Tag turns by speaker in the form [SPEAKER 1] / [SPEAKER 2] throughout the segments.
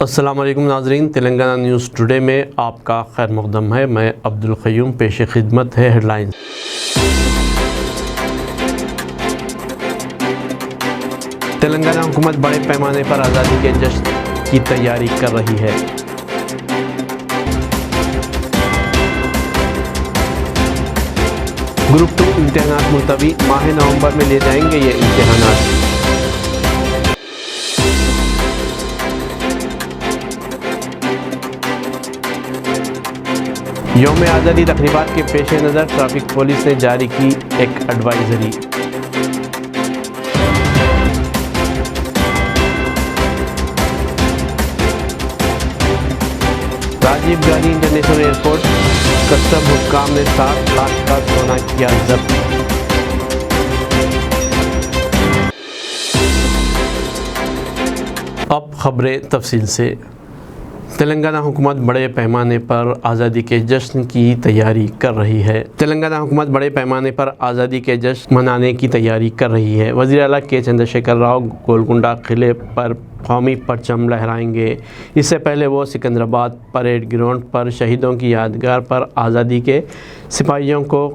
[SPEAKER 1] السلام علیکم ناظرین، تلنگانہ نیوز ٹوڈے میں آپ کا خیر مقدم ہے۔ میں عبدالقیوم، پیش خدمت ہے ہیڈ لائنز۔ تلنگانہ حکومت بڑے پیمانے پر آزادی کے جشن کی تیاری کر رہی ہے۔ گروپ 2 امتحانات ملتوی، ماہ نومبر میں لیے جائیں گے یہ امتحانات۔ یوم آزادی تقریبات کے پیش نظر ٹریفک پولیس نے جاری کی ایک advisory. Rajiv Gandhi international airport custom حکام نے 7 لاکھ کا سونا کیا ضبط۔ اب خبریں تفصیل سے۔ تلنگانہ حکومت بڑے پیمانے پر آزادی کے جشن کی تیاری کر رہی ہے۔ تلنگانہ حکومت بڑے پیمانے پر آزادی کے جشن منانے کی تیاری کر رہی ہے۔ وزیر اعلیٰ کے چندرشیکھر راؤ گولکنڈہ قلعے پر قومی پرچم لہرائیں گے۔ اس سے پہلے وہ سکندرآباد پریڈ گراؤنڈ پر شہیدوں کی یادگار پر آزادی کے سپاہیوں کو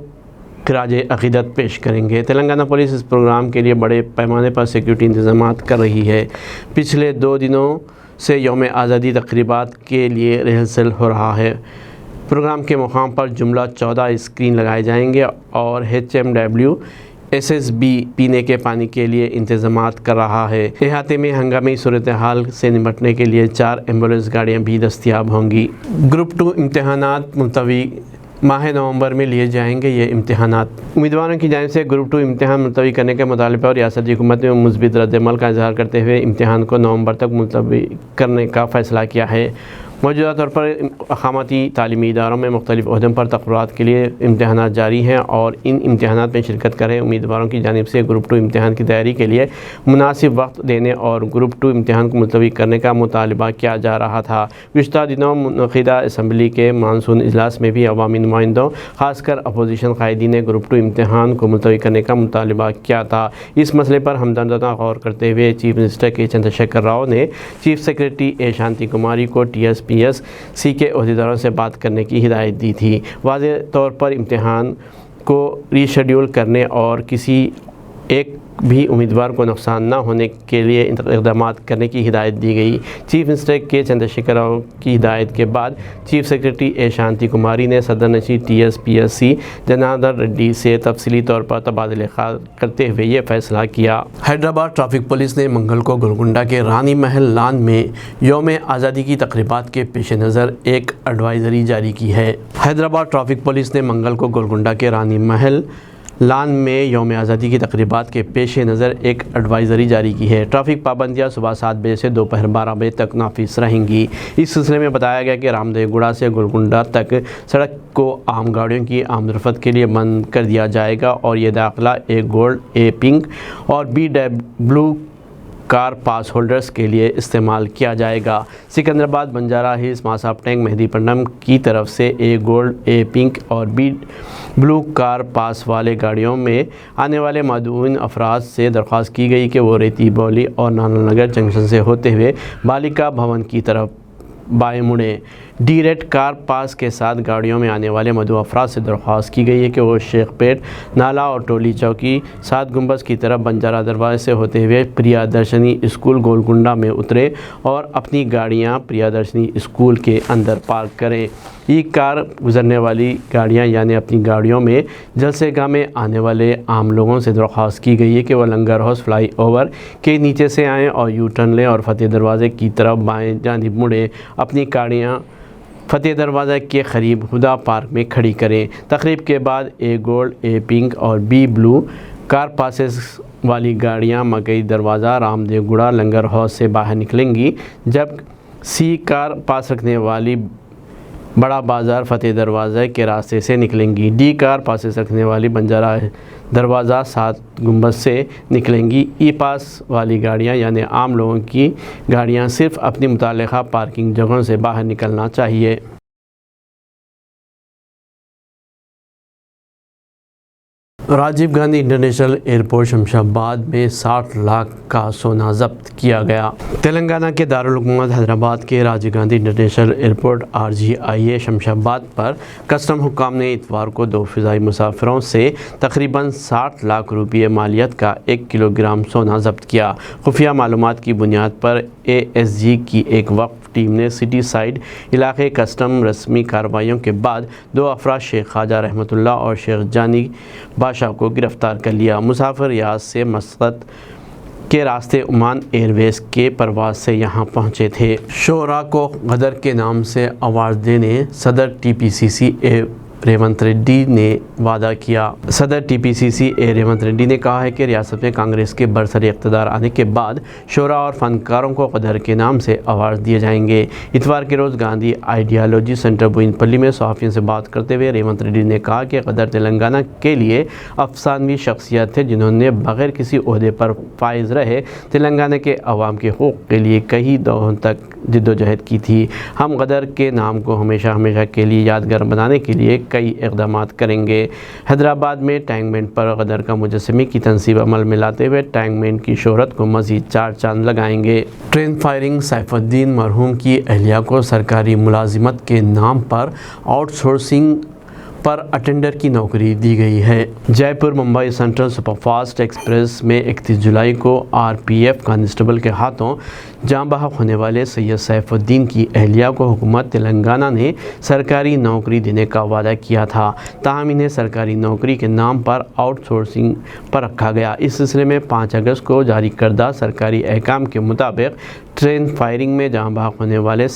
[SPEAKER 1] خراج عقیدت پیش کریں گے۔ تلنگانہ پولیس اس پروگرام کے لیے بڑے پیمانے پر سیکورٹی انتظامات کر رہی ہے۔ پچھلے 2 دنوں سے یوم آزادی تقریبات کے لیے ریہرسل ہو رہا ہے۔ پروگرام کے مقام پر جملہ 14 اسکرین لگائے جائیں گے اور HMW SSB پینے کے پانی کے لیے انتظامات کر رہا ہے۔ احاطے میں ہنگامی صورتحال سے نمٹنے کے لیے 4 ایمبولینس گاڑیاں بھی دستیاب ہوں گی۔ گروپ 2 امتحانات ملتوی، ماہ نومبر میں لیے جائیں گے یہ امتحانات۔ امیدواروں کی جانب سے گروپ 2 امتحان ملتوی کرنے کے مطالبے اور ریاستی حکومت نے مثبت رد عمل کا اظہار کرتے ہوئے امتحان کو نومبر تک ملتوی کرنے کا فیصلہ کیا ہے۔ موجودہ طور پر اقامتی تعلیمی اداروں میں مختلف عہدوں پر تقررات کے لیے امتحانات جاری ہیں اور ان امتحانات میں شرکت کر رہے امیدواروں کی جانب سے گروپ 2 امتحان کی تیاری کے لیے مناسب وقت دینے اور گروپ 2 امتحان کو ملتوی کرنے کا مطالبہ کیا جا رہا تھا۔ گزشتہ دنوں منعقدہ اسمبلی کے مانسون اجلاس میں بھی عوامی نمائندوں، خاص کر اپوزیشن قائدین نے گروپ 2 امتحان کو ملتوی کرنے کا مطالبہ کیا تھا۔ اس مسئلے پر ہمدردانہ غور کرتے ہوئے چیف منسٹر کے چندرشیکھر راؤ نے چیف سیکرٹری اے شانتی کماری کو TSPSC کے عہدیداروں سے بات کرنے کی ہدایت دی تھی۔ واضح طور پر امتحان کو ری شیڈول کرنے اور کسی ایک بھی امیدوار کو نقصان نہ ہونے کے لیے اقدامات کرنے کی ہدایت دی گئی۔ چیف منسٹر کے چندرشیکھر راؤ کی ہدایت کے بعد چیف سیکرٹری اے شانتی کماری نے صدر نشین TSPSC جنادر ریڈی سے تفصیلی طور پر تبادلہ خیال کرتے ہوئے یہ فیصلہ کیا۔ حیدرآباد ٹریفک پولیس نے منگل کو گولکنڈہ کے رانی محل لان میں یوم آزادی کی تقریبات کے پیش نظر ایک ایڈوائزری جاری کی ہے۔ حیدرآباد ٹریفک پولیس نے منگل کو گولکنڈہ کے رانی محل لان میں یوم آزادی کی تقریبات کے پیش نظر ایک ایڈوائزری جاری کی ہے۔ ٹریفک پابندیاں صبح 7 بجے سے دوپہر 12 بجے تک نافذ رہیں گی۔ اس سلسلے میں بتایا گیا کہ رام دیو گڑھا سے گولکنڈہ تک سڑک کو عام گاڑیوں کی آمد و رفت کے لیے بند کر دیا جائے گا اور یہ داخلہ A گولڈ، A پنک اور B بلو کار پاس ہولڈرز کے لیے استعمال کیا جائے گا۔ سکندرآباد، بنجارہ ہلز، ماساب ٹینک، مہدی پٹنم کی طرف سے A گولڈ، A پنک اور B بلو کار پاس والے گاڑیوں میں آنے والے مدعوین افراد سے درخواست کی گئی کہ وہ ریتی بولی اور نانا نگر جنکشن سے ہوتے ہوئے بالیکا بھون کی طرف بائیں مڑیں۔ ڈی ریڈ کار پاس کے ساتھ گاڑیوں میں آنے والے مدعو افراد سے درخواست کی گئی ہے کہ وہ شیخ پیٹ نالہ اور ٹولی چوکی 7 گنبد کی طرف بنجارہ دروازے سے ہوتے ہوئے پریا درشنی اسکول گولکنڈہ میں اترے اور اپنی گاڑیاں پریا درشنی اسکول کے اندر پارک کریں۔ ای کار گزرنے والی گاڑیاں یعنی اپنی گاڑیوں میں جلسہ گاہ میں آنے والے عام لوگوں سے درخواست کی گئی ہے کہ وہ لنگر ہاؤس فلائی اوور کے نیچے سے آئیں اور یو ٹرن لیں اور فتح دروازے کی طرف بائیں جانب مڑیں۔ اپنی گاڑیاں فتح دروازہ کے قریب ہدا پارک میں کھڑی کریں۔ تقریب کے بعد A گولڈ، A پنک اور B بلو کار پاسز والی گاڑیاں مکئی دروازہ، رام دیو گڑھا لنگر ہاؤس سے باہر نکلیں گی، جب C کار پاس رکھنے والی بڑا بازار فتح دروازہ کے راستے سے نکلیں گی۔ D کار پاسز رکھنے والی بنجارہ دروازہ 7 گنبد سے نکلیں گی۔ ای پاس والی گاڑیاں یعنی عام لوگوں کی گاڑیاں صرف اپنی متعلقہ پارکنگ جگہوں سے باہر نکلنا چاہیے۔ راجیو گاندھی انٹرنیشنل ایئرپورٹ شمشاباد میں 60 لاکھ کا سونا ضبط کیا گیا۔ تلنگانہ کے دارالحکومت حیدرآباد کے Rajiv Gandhi international airport RGIA Shamshabad پر کسٹم حکام نے اتوار کو 2 فضائی مسافروں سے تقریباً 60 لاکھ روپے مالیت کا 1 کلو گرام سونا ضبط کیا۔ خفیہ معلومات کی بنیاد پر ASG کی ایک وقف ٹیم نے سٹی سائڈ علاقے کسٹم رسمی کارروائیوں کے بعد 2 افراد شیخ خواجہ رحمۃ اللہ اور شیخ جانی بادشاہ کو گرفتار کر لیا۔ مسافر ریاض سے مسقط کے راستے عمان ایئر ویز کے پرواز سے یہاں پہنچے تھے۔ شعراء کو غدر کے نام سے ایوارڈ دینے صدر TPCC ریونت ریڈی نے وعدہ کیا۔ صدر TPCC ریونت ریڈی نے کہا ہے کہ ریاست میں کانگریس کے برسر اقتدار آنے کے بعد شعراء اور فنکاروں کو غدر کے نام سے ایوارڈ دیے جائیں گے۔ اتوار کے روز گاندھی آئیڈیالوجی سینٹر بوئن پلی میں صحافیوں سے بات کرتے ہوئے ریونت ریڈی نے کہا کہ غدر تلنگانہ کے لیے افسانوی شخصیت تھے جنہوں نے بغیر کسی عہدے پر فائز رہے تلنگانہ کے عوام کے حقوق کے لیے کئی دہوں تک جدوجہد کی تھی۔ ہم غدر کے نام کو ہمیشہ کے لیے یادگار بنانے کے لیے کئی اقدامات کریں گے۔ حیدرآباد میں ٹینک بینڈ پر غدر کا مجسمے کی تنصیب عمل میں لاتے ہوئے ٹینک بینڈ کی شہرت کو مزید 4 چاند لگائیں گے۔ ٹرین فائرنگ سیف الدین مرحوم کی اہلیہ کو سرکاری ملازمت کے نام پر آؤٹ سورسنگ پر اٹینڈر کی نوکری دی گئی ہے۔ جے پور Mumbai central super fast express میں 31 جولائی کو RPF کانسٹیبل کے ہاتھوں جاں بحق ہونے والے سید سیف الدین کی اہلیہ کو حکومت تلنگانہ نے سرکاری نوکری دینے کا وعدہ کیا تھا، تاہم انہیں سرکاری نوکری کے نام پر آؤٹ سورسنگ پر رکھا گیا۔ اس سلسلے میں 5 اگست کو جاری کردہ سرکاری احکام کے مطابق ٹرین فائرنگ میں جاں بحق ہونے والے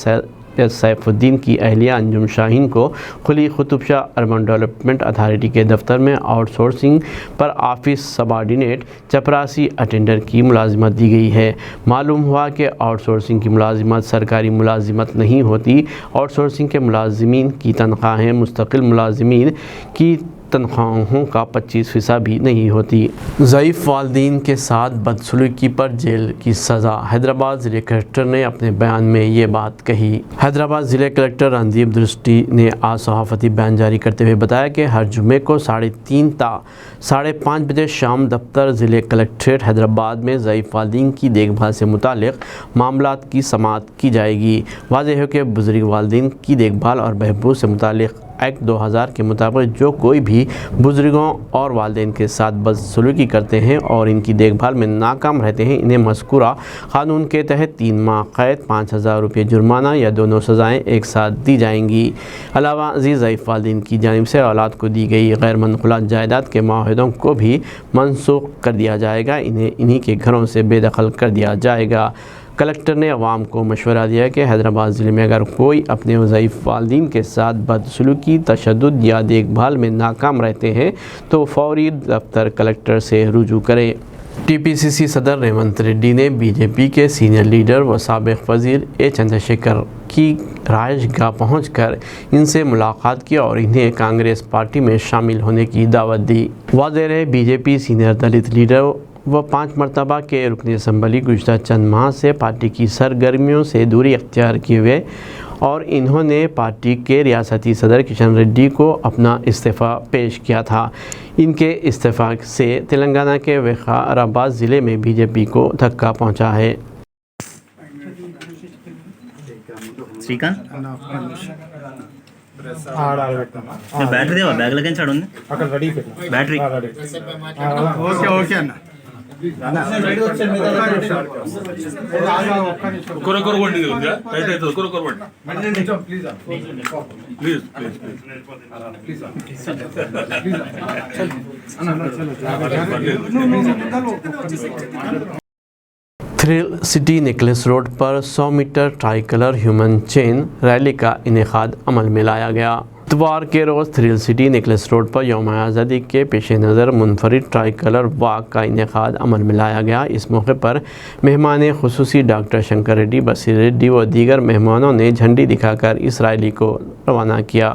[SPEAKER 1] سیف الدین کی اہلیہ انجم شاہین کو Quli Qutb Shah urban development authority کے دفتر میں آؤٹ سورسنگ پر آفس سبارڈینیٹ چپراسی اٹینڈر کی ملازمت دی گئی ہے۔ معلوم ہوا کہ آؤٹ سورسنگ کی ملازمت سرکاری ملازمت نہیں ہوتی۔ آؤٹ سورسنگ کے ملازمین کی تنخواہیں مستقل ملازمین کی تنخواہوں کا 25% بھی نہیں ہوتی۔ ضعیف والدین کے ساتھ بدسلوکی پر جیل کی سزا۔ حیدرآباد ضلع کلکٹر نے اپنے بیان میں یہ بات کہی۔ حیدرآباد ضلع کلکٹر رندیپ درشٹی نے آج صحافتی بیان جاری کرتے ہوئے بتایا کہ ہر جمعے کو 3:30 تا 5:30 بجے شام دفتر ضلع کلکٹریٹ حیدرآباد میں ضعیف والدین کی دیکھ بھال سے متعلق معاملات کی سماعت کی جائے گی۔ واضح ہے کہ بزرگ والدین کی دیکھ بھال اور بہبود سے متعلق ایکٹ 2000 کے مطابق جو کوئی بھی بزرگوں اور والدین کے ساتھ بدسلوکی کرتے ہیں اور ان کی دیکھ بھال میں ناکام رہتے ہیں، انہیں مذکورہ قانون کے تحت 3 ماہ قید، 5000 روپے جرمانہ یا دونوں سزائیں ایک ساتھ دی جائیں گی۔ علاوہ ازیں ضعیف والدین کی جانب سے اولاد کو دی گئی غیر منقولہ جائیداد کے معاہدوں کو بھی منسوخ کر دیا جائے گا، انہیں انہی کے گھروں سے بے دخل کر دیا جائے گا۔ کلکٹر نے عوام کو مشورہ دیا کہ حیدرآباد ضلع میں اگر کوئی اپنے ضعیف والدین کے ساتھ بدسلوکی، تشدد یا دیکھ بھال میں ناکام رہتے ہیں تو فوری دفتر کلکٹر سے رجوع کرے۔ TPCC صدر ریونت ریڈی نے BJP کے سینئر لیڈر و سابق وزیر چندر شیکھر کی رہائش گاہ پہنچ کر ان سے ملاقات کی اور انہیں کانگریس پارٹی میں شامل ہونے کی دعوت دی۔ واضح رہے BJP سینئر دلت لیڈر وہ 5 مرتبہ کے رکن اسمبلی گزشتہ چند ماہ سے پارٹی کی سرگرمیوں سے دوری اختیار کیے ہوئے اور انہوں نے پارٹی کے ریاستی صدر کشن ریڈی کو اپنا استعفیٰ پیش کیا تھا۔ ان کے استعفیٰ سے تلنگانہ کے وقار ضلع میں BJP کو دھکا پہنچا ہے۔
[SPEAKER 2] బ్యాటరీ దేవా బ్యాగ్ లకి చాడు ఉంది అక్కడ రెడీ పెట్టు బ్యాటరీ ఓకే ఓకే అన్న కొర కొర వండి ఉందా రైట్ అయితే కొర కొర వండి please please please
[SPEAKER 1] Thrill City Necklace Road پر 100 metre tricolour human chain rally کا انعقاد عمل میں لایا گیا۔ اتوار کے روز تھرل سٹی نیکلس روڈ پر یوم آزادی کے پیش نظر منفرد ٹرائی کلر واک کا انعقاد عمل میں لایا گیا۔ اس موقع پر مہمان خصوصی ڈاکٹر شنکر ریڈی، بصیر ریڈی و دیگر مہمانوں نے جھنڈی دکھا کر اس ریلی کو روانہ کیا۔